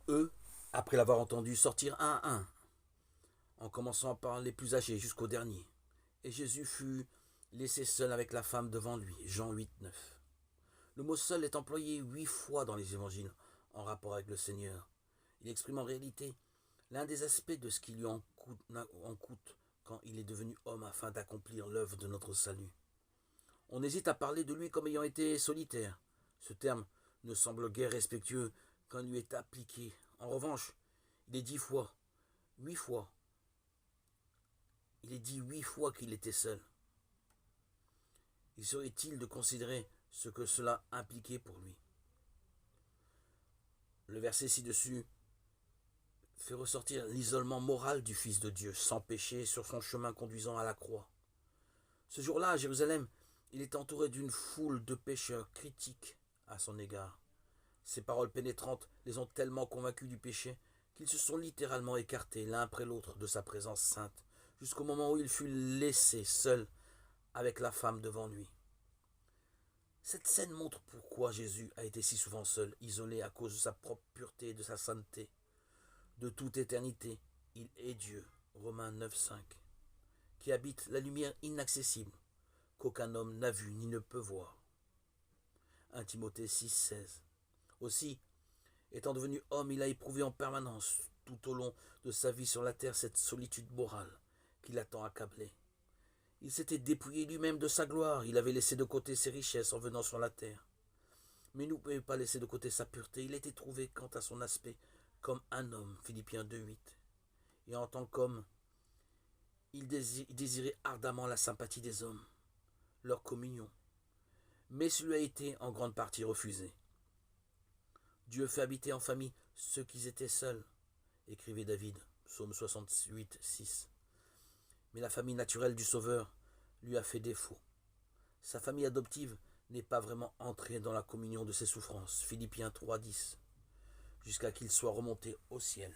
Eux, après l'avoir entendu, sortirent un à un, en commençant par les plus âgés jusqu'au dernier. Et Jésus fut laissé seul avec la femme devant lui. Jean 8, 9. Le mot seul est employé 8 fois dans les évangiles en rapport avec le Seigneur. Il exprime en réalité l'un des aspects de ce qui lui en coûte quand il est devenu homme afin d'accomplir l'œuvre de notre salut. On hésite à parler de lui comme ayant été solitaire. Ce terme ne semble guère respectueux quand il lui est appliqué. En revanche, il est 10 fois, 8 fois, il est dit 8 fois qu'il était seul. Il serait utile de considérer ce que cela impliquait pour lui. Le verset ci-dessus fait ressortir l'isolement moral du Fils de Dieu, sans péché, sur son chemin conduisant à la croix. Ce jour-là, à Jérusalem, il est entouré d'une foule de pécheurs critiques à son égard. Ces paroles pénétrantes les ont tellement convaincus du péché qu'ils se sont littéralement écartés l'un après l'autre de sa présence sainte, jusqu'au moment où il fut laissé seul avec la femme devant lui. Cette scène montre pourquoi Jésus a été si souvent seul, isolé à cause de sa propre pureté et de sa sainteté. De toute éternité, il est Dieu, Romains 9, 5, qui habite la lumière inaccessible, qu'aucun homme n'a vue ni ne peut voir. 1 Timothée 6, 16. Aussi, étant devenu homme, il a éprouvé en permanence, tout au long de sa vie sur la terre, cette solitude morale qui l'a tant accablé. Il s'était dépouillé lui-même de sa gloire, il avait laissé de côté ses richesses en venant sur la terre. Mais il ne pouvait pas laisser de côté sa pureté, il était trouvé quant à son aspect comme un homme, Philippiens 2, 8. Et en tant qu'homme, il désirait ardemment la sympathie des hommes, leur communion. Mais ce lui a été en grande partie refusé. Dieu fait habiter en famille ceux qui étaient seuls, écrivait David, psaume 68, 6. Mais la famille naturelle du Sauveur lui a fait défaut. Sa famille adoptive n'est pas vraiment entrée dans la communion de ses souffrances, Philippiens 3, 10, jusqu'à qu'il soit remonté au ciel.